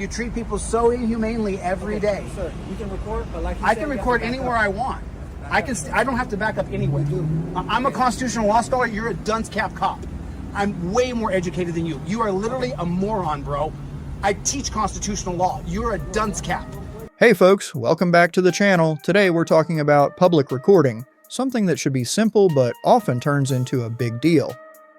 You treat people so inhumanely every day. Sir, you can record, but like you I said, can you have record to back anywhere up. I want. I don't have to back up anywhere. I'm a constitutional law scholar. You're a dunce cap cop. I'm way more educated than you. You are literally a moron, bro. I teach constitutional law. You're a dunce cap. Hey folks, welcome back to the channel. Today we're talking about public recording, something that should be simple but often turns into a big deal.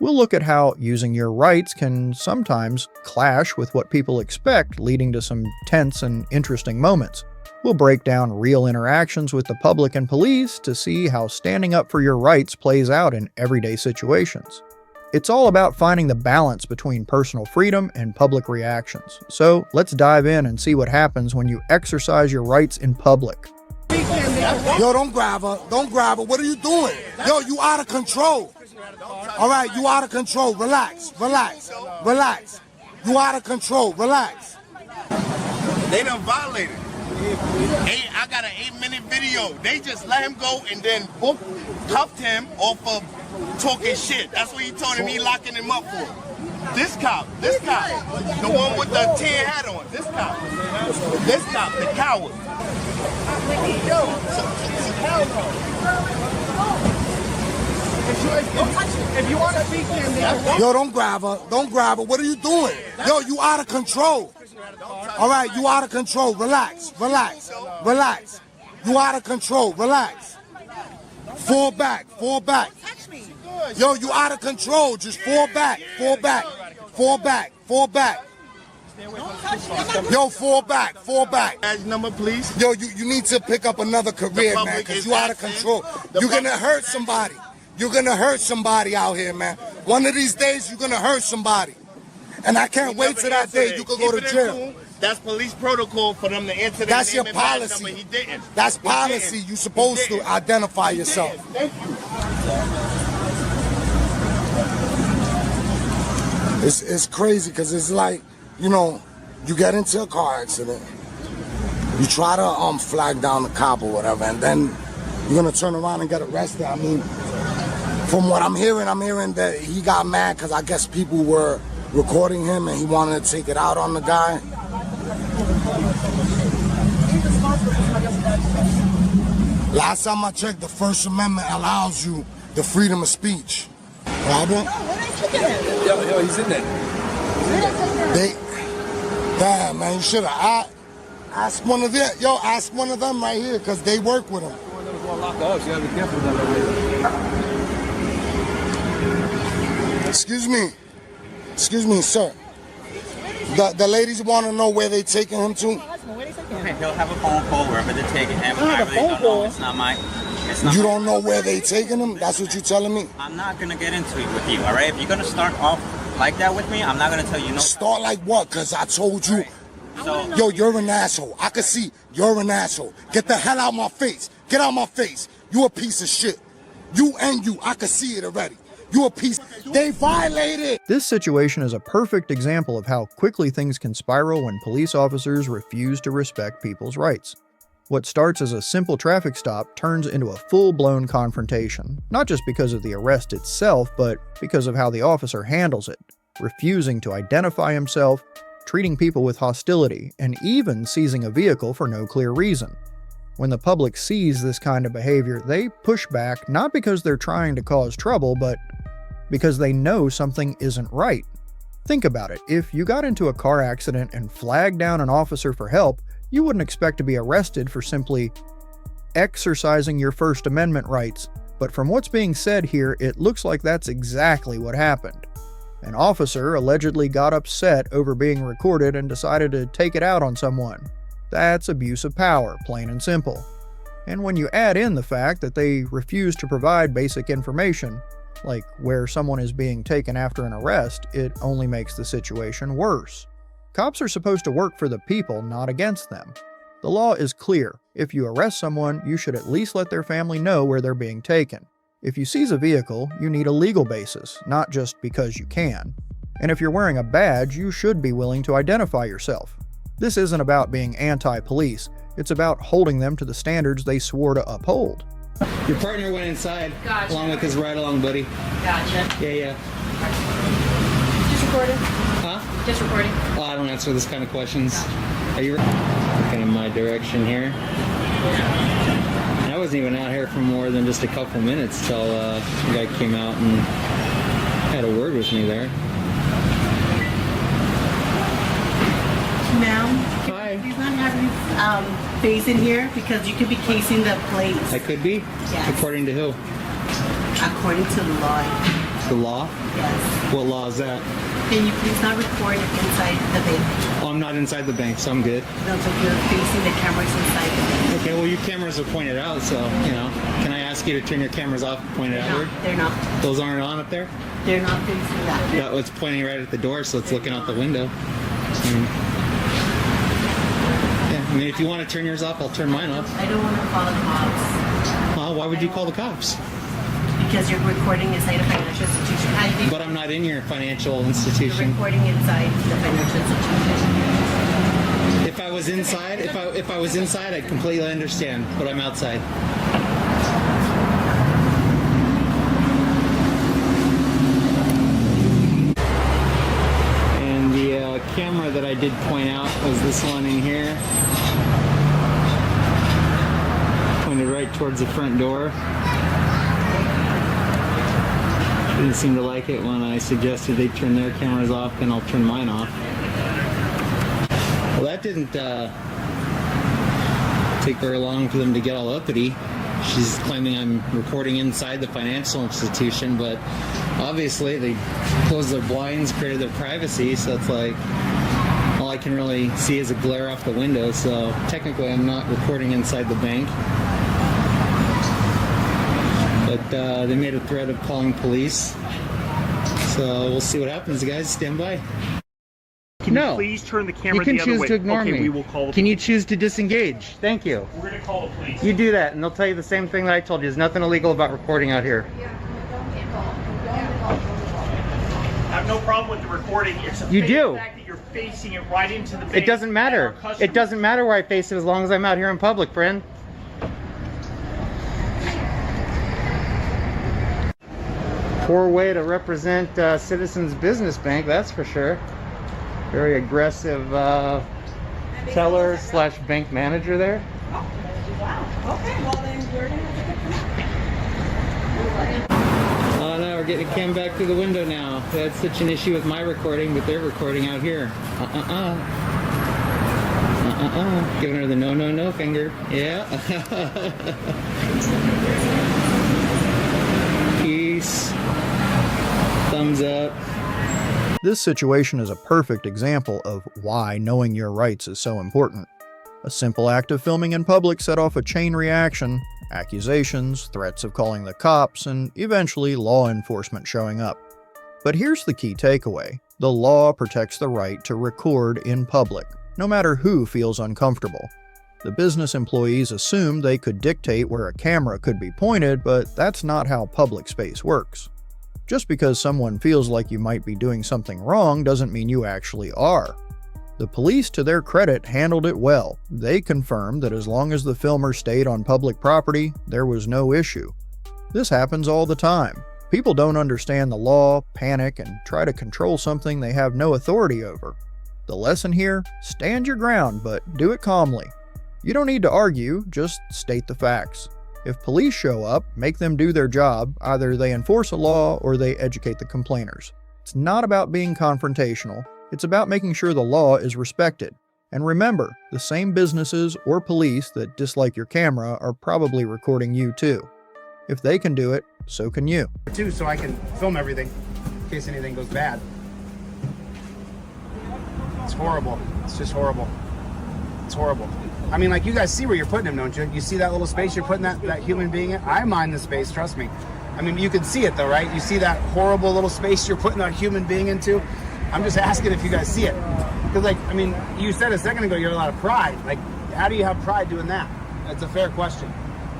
We'll look at how using your rights can sometimes clash with what people expect, leading to some tense and interesting moments. We'll break down real interactions with the public and police to see how standing up for your rights plays out in everyday situations. It's all about finding the balance between personal freedom and public reactions. So let's dive in and see what happens when you exercise your rights in public. Yo, don't grab her. Don't grab her. What are you doing? Yo, you out of control. All right, you out of control. Relax, relax, relax. You out of control. Relax. They done violated. I got an 8-minute video. They just let him go and then cuffed him off of talking shit. That's what he told him he locking him up for. This cop, the one with the tin hat on, this cop, the coward. If you want to speak to him, Yo, don't grab her. Don't grab her. What are you doing? Yo, you out of control. All right, you out of control. Relax, relax, relax. You out of control. Relax. Fall back, fall back. Yo, you out of control. Just fall back, fall back, fall back, fall back. Yo, fall back, fall back. Badge number, please. Yo, you need to pick up another career, man, because you out of control. You're going to hurt somebody. You're going to hurt somebody out here, man. One of these days, you're going to hurt somebody. And I can't wait till that day you can go to jail. That's police protocol for them to answer that. That's name your and badge policy. number. He didn't. That's policy. You're supposed to identify yourself. Thank you. It's crazy because it's like, you know, you get into a car accident. You try to flag down the cop or whatever, and then you're going to turn around and get arrested. I mean, from what I'm hearing that he got mad because I guess people were recording him and he wanted to take it out on the guy. Last time I checked, the First Amendment allows you the freedom of speech. Robin? Yo, he's in there. Damn, man, you should have asked one of them. Yo, ask one of them right here, because they work with him. One of them is going to lock up, so you got to be careful with that. Excuse me, sir. The ladies want to know where they taking him to. Okay, he'll have a phone call wherever they're taking him. I really don't know. It's not my. You don't know where they taking him? That's what you're telling me? I'm not gonna get into it with you, all right? If you're gonna start off like that with me, I'm not gonna tell you no. Start like what? Because I told you. So, yo, you're an asshole. I can see you're an asshole. Get the hell out my face. Get out my face. You a piece of shit. You, I can see it already. You a piece. They violated. This situation is a perfect example of how quickly things can spiral when police officers refuse to respect people's rights. What starts as a simple traffic stop turns into a full-blown confrontation, not just because of the arrest itself, but because of how the officer handles it, refusing to identify himself, treating people with hostility, and even seizing a vehicle for no clear reason. When the public sees this kind of behavior, they push back not because they're trying to cause trouble, but because they know something isn't right. Think about it. If you got into a car accident and flagged down an officer for help, you wouldn't expect to be arrested for simply exercising your First Amendment rights, but from what's being said here, it looks like that's exactly what happened. An officer allegedly got upset over being recorded and decided to take it out on someone. That's abuse of power, plain and simple. And when you add in the fact that they refuse to provide basic information, like where someone is being taken after an arrest, it only makes the situation worse. Cops are supposed to work for the people, not against them. The law is clear. If you arrest someone, you should at least let their family know where they're being taken. If you seize a vehicle, you need a legal basis, not just because you can. And if you're wearing a badge, you should be willing to identify yourself. This isn't about being anti-police, it's about holding them to the standards they swore to uphold. Your partner went inside, Gotcha. along with his ride-along buddy. Gotcha. Yeah. Just recorded. Huh? Just recording. Oh, I don't answer this kind of questions. Are you looking in my direction here? I wasn't even out here for more than just a couple minutes till the guy came out and had a word with me there. Ma'am, Hi. please not have you face in here because you could be casing the plates. I could be? Yes. According to who? According to the law. The law? Yes. What law is that? Can you please not record inside the bank? Oh, I'm not inside the bank, so I'm good. No, but you're facing the cameras inside the bank. Okay, well, your cameras are pointed out, so, you know. Can I ask you to turn your cameras off and point it outward? They're not. Those aren't on up there? They're not facing that. Yeah, it's pointing right at the door, so it's looking out the window. Yeah, I mean, if you want to turn yours off, I'll turn mine off. I don't want to call the cops Why would you call the cops? because you're recording inside a financial institution. I think But I'm not in your financial you're institution. recording inside the financial institution. If I was inside, if I was inside, I'd completely understand. But I'm outside. And the camera that I did point out was this one in here, pointed right towards the front door. Didn't seem to like it when I suggested they turn their cameras off, and I'll turn mine off. Well, that didn't take very long for them to get all uppity. She's claiming I'm recording inside the financial institution, but obviously they closed their blinds, created their privacy, so it's like all I can really see is a glare off the window, so technically I'm not recording inside the bank. But they made a threat of calling police, so we'll see what happens, guys. Stand by. Can you please turn the camera the other way? You can choose to ignore me. We will call the Can you choose to disengage? Thank you. We're going to call the police. You do that, and they'll tell you the same thing that I told you. There's nothing illegal about recording out here. I have no problem with the recording. It's the You do. fact that you're facing it right into the bank. It doesn't matter. It doesn't matter where I face it as long as I'm out here in public, friend. Poor way to represent Citizens Business Bank, that's for sure. Very aggressive teller slash bank manager there. Wow. Okay, well then we're going to have to Oh no, we're getting a cam back through the window now. That's such an issue with my recording, but they're recording out here. Giving her the no finger. Yeah. Peace. Thumbs up. This situation is a perfect example of why knowing your rights is so important. A simple act of filming in public set off a chain reaction, accusations, threats of calling the cops, and eventually law enforcement showing up. But here's the key takeaway. The law protects the right to record in public, no matter who feels uncomfortable. The business employees assumed they could dictate where a camera could be pointed, but that's not how public space works. Just because someone feels like you might be doing something wrong doesn't mean you actually are. The police, to their credit, handled it well. They confirmed that as long as the filmer stayed on public property, there was no issue. This happens all the time. People don't understand the law, panic, and try to control something they have no authority over. The lesson here? Stand your ground, but do it calmly. You don't need to argue, just state the facts. If police show up, make them do their job. Either they enforce a law or they educate the complainers. It's not about being confrontational. It's about making sure the law is respected. And remember, the same businesses or police that dislike your camera are probably recording you too. If they can do it, so can you. Too, so I can film everything in case anything goes bad. It's horrible. It's just horrible. It's horrible. I mean, like, you guys see where you're putting him, don't you? You see that little space you're putting that human being in? I mind the space, trust me. I mean, you can see it though, right? You see that horrible little space you're putting that human being into? I'm just asking if you guys see it. Because, like, I mean, you said a second ago you have a lot of pride. Like, how do you have pride doing that? That's a fair question.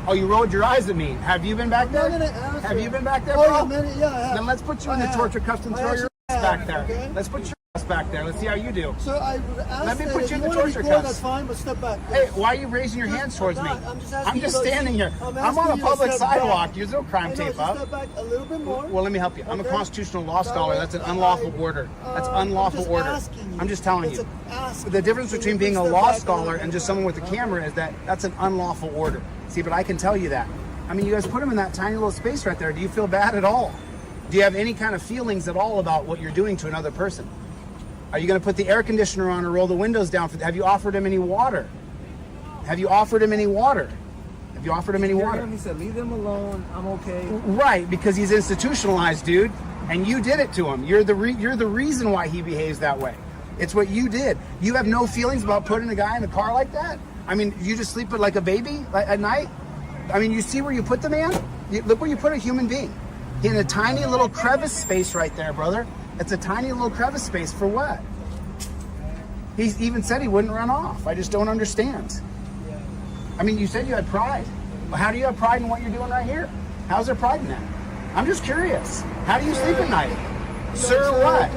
Oh, you rolled your eyes at me. Have you been back there? Have you been back there, bro? Oh, yeah, I have. Then let's put you in the torture cuffs and throw your ass back there. Okay. Let's put your ass back there. Let's see how you do. So I would ask Let me that put if you in you the want to torture record, cuffs. that's fine, but step back. Hey, why are you raising your hands towards me? I'm just standing here. I'm on a public sidewalk. There's no crime tape up. Step back a little bit more. Well, let me help you. I'm a constitutional law scholar. That's an unlawful order. That's unlawful order. I'm just telling It's you. a ask. The difference Can between you being a please law step back scholar on and the just someone with a camera is that that's an unlawful order. See, but I can tell you that. I mean, you guys put him in that tiny little space right there. Do you feel bad at all? Do you have any kind of feelings at all about what you're doing to another person? Are you going to put the air conditioner on or roll the windows down? Have you offered him any water? Have you offered him any water? Have you offered him any water? He said, leave them alone. I'm okay. Right, because he's institutionalized, dude, and you did it to him. You're the reason why he behaves that way. It's what you did. You have no feelings about putting a guy in a car like that? I mean, you just sleep with like a baby at night? I mean, you see where you put the man? Look where you put a human being. In a tiny little crevice space right there, brother. It's a tiny little crevice space for what? He even said he wouldn't run off. I just don't understand. I mean, you said you had pride. Well, how do you have pride in what you're doing right here? How's there pride in that? I'm just curious. How do you sleep at night? Sir, what?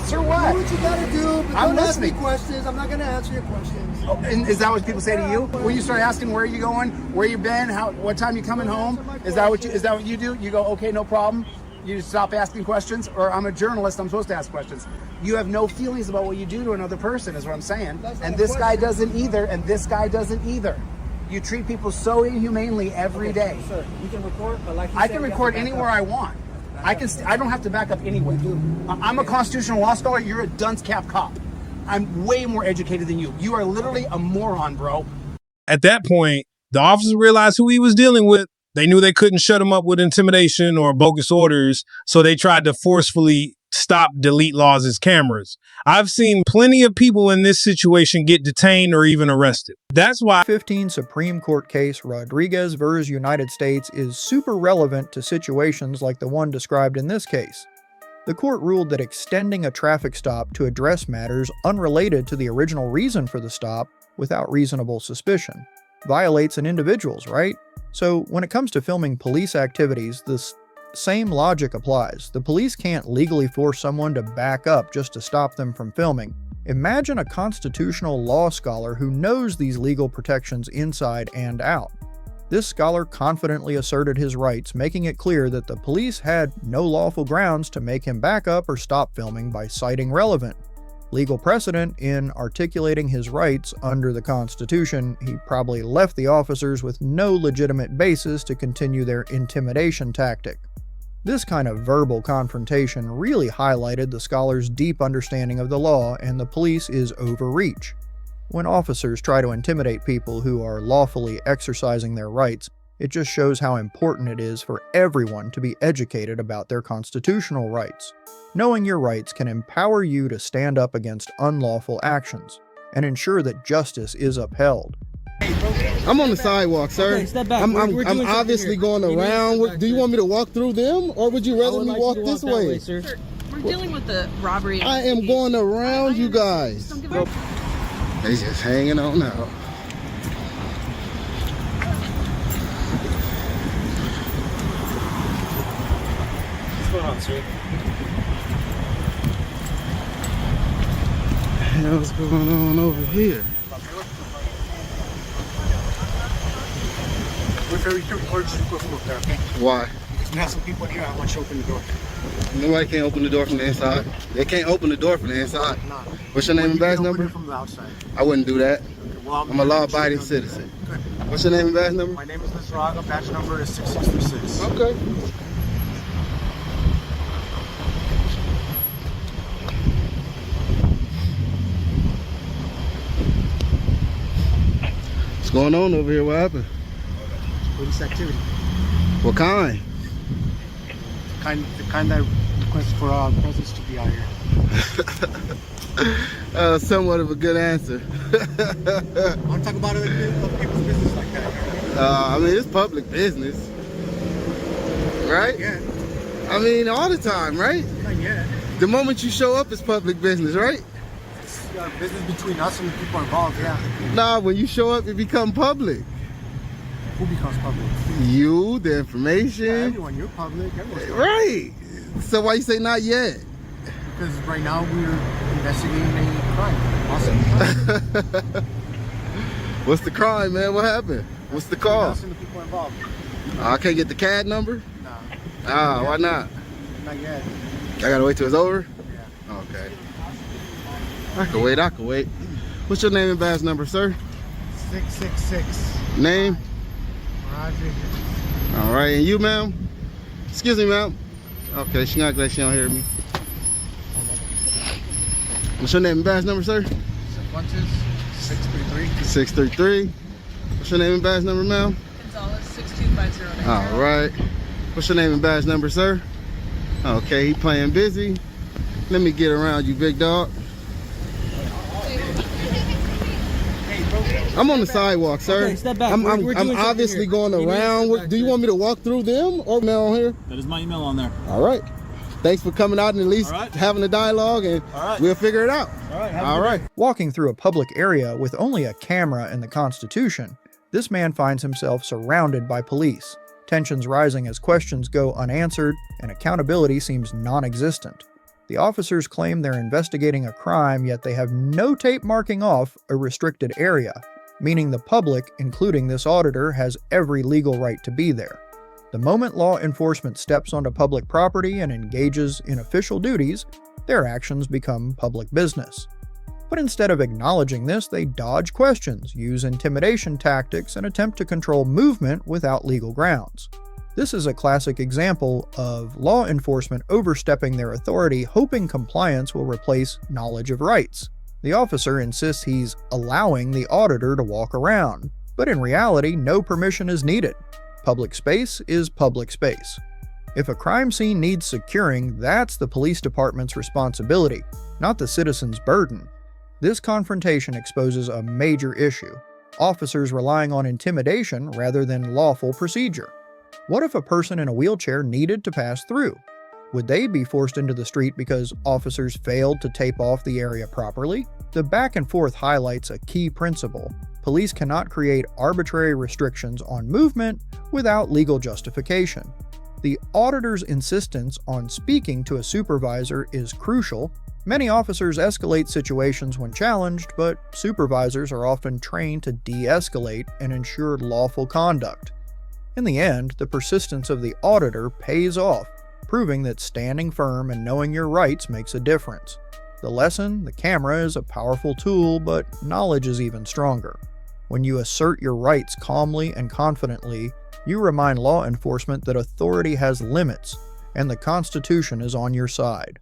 Sir, what? Do what you gotta do, but I'm don't ask me listening. questions. I'm not gonna answer your questions. Oh, and is that what people say to you? When you start asking where you going, where you been, what time you coming home? Is that what you do? You go, okay, no problem. You stop asking questions, or I'm a journalist, I'm supposed to ask questions. You have no feelings about what you do to another person, is what I'm saying. And this guy doesn't either, and this guy doesn't either. You treat people so inhumanely every day. Sir, you can record, but like I can record anywhere I want. I don't have to back up anywhere. I'm a constitutional law scholar. You're a dunce cap cop. I'm way more educated than you. You are literally a moron, bro. At that point, the officers realized who he was dealing with. They knew they couldn't shut him up with intimidation or bogus orders, so they tried to forcefully stop delete Laws's cameras. I've seen plenty of people in this situation get detained or even arrested. That's why 15 Supreme Court case Rodriguez v. United States is super relevant to situations like the one described in this case. The court ruled that extending a traffic stop to address matters unrelated to the original reason for the stop without reasonable suspicion violates an individual's right. So when it comes to filming police activities, this same logic applies. The police can't legally force someone to back up just to stop them from filming. Imagine a constitutional law scholar who knows these legal protections inside and out. This scholar confidently asserted his rights, making it clear that the police had no lawful grounds to make him back up or stop filming by citing relevant legal precedent in articulating his rights under the Constitution. He probably left the officers with no legitimate basis to continue their intimidation tactic. This kind of verbal confrontation really highlighted the scholar's deep understanding of the law and the police is overreach. When officers try to intimidate people who are lawfully exercising their rights, it just shows how important it is for everyone to be educated about their constitutional rights. Knowing your rights can empower you to stand up against unlawful actions and ensure that justice is upheld. I'm on the sidewalk, sir. Okay, step back. I'm We're doing obviously something here. going around. Do you want me to walk through them, or would you rather me walk this way? Sir. Sir, we're dealing with the robbery. I am going around you guys. Don't give up. They just hanging on out. What's going on, sir? What's going on over here? Why? Because we have some people in here. I want you to open the door. Nobody can't open the door from the inside. They can't open the door from the inside. No. What's your name and badge Open number? it from the outside. I wouldn't do that. Well, I'm a law-abiding citizen. What's your name and badge number? My name is Mr. Raga. Badge number is 6636. Okay. What's going on over here? What happened? Police activity. What kind? The kind that requests for presence to be out here. Somewhat of a good answer. I want to talk about other people's business like that. I mean, it's public business, right? Yeah. I mean, all the time, right? Not yet. The moment you show up, it's public business, right? It's business between us and the people involved, yeah. Nah, when you show up, it becomes public. Who becomes public? You, the information. Everyone, you're public. Everyone's public. Right. So why you say not yet? Because right now we're investigating a crime. Awesome. What's the crime, man? What happened? What's the call? Us and the people involved. I can't get the CAD number? Nah. Why not? Not yet. I gotta wait till it's over? Yeah. Okay. I can wait, I can wait. What's your name and badge number, sir? 666. Name? Rodriguez. All right, and you, ma'am? Excuse me, ma'am. Okay, she not glad she don't hear me. What's your name and badge number, sir? 633. 633. What's your name and badge number, ma'am? Gonzalez 625090. All right. What's your name and badge number, sir? Okay, he playing busy. Let me get around you, big dog. I'm on the sidewalk, sir. Okay, step back. I'm We're doing something obviously here. going You need to around. step back, Do you sir. want me to walk through them or mail on here? That is my email on there. All right. Thanks for coming out and at least having a dialogue, and we'll figure it out. All right. Walking through a public area with only a camera and the Constitution, this man finds himself surrounded by police. Tensions rising as questions go unanswered, and accountability seems non-existent. The officers claim they're investigating a crime, yet they have no tape marking off a restricted area, meaning the public, including this auditor, has every legal right to be there. The moment law enforcement steps onto public property and engages in official duties, their actions become public business. But instead of acknowledging this, they dodge questions, use intimidation tactics, and attempt to control movement without legal grounds. This is a classic example of law enforcement overstepping their authority, hoping compliance will replace knowledge of rights. The officer insists he's allowing the auditor to walk around, but in reality, no permission is needed. Public space is public space. If a crime scene needs securing, that's the police department's responsibility, not the citizen's burden. This confrontation exposes a major issue: officers relying on intimidation rather than lawful procedure. What if a person in a wheelchair needed to pass through? Would they be forced into the street because officers failed to tape off the area properly? The back and forth highlights a key principle. Police cannot create arbitrary restrictions on movement without legal justification. The auditor's insistence on speaking to a supervisor is crucial. Many officers escalate situations when challenged, but supervisors are often trained to de-escalate and ensure lawful conduct. In the end, the persistence of the auditor pays off, proving that standing firm and knowing your rights makes a difference. The lesson: the camera is a powerful tool, but knowledge is even stronger. When you assert your rights calmly and confidently, you remind law enforcement that authority has limits, and the Constitution is on your side.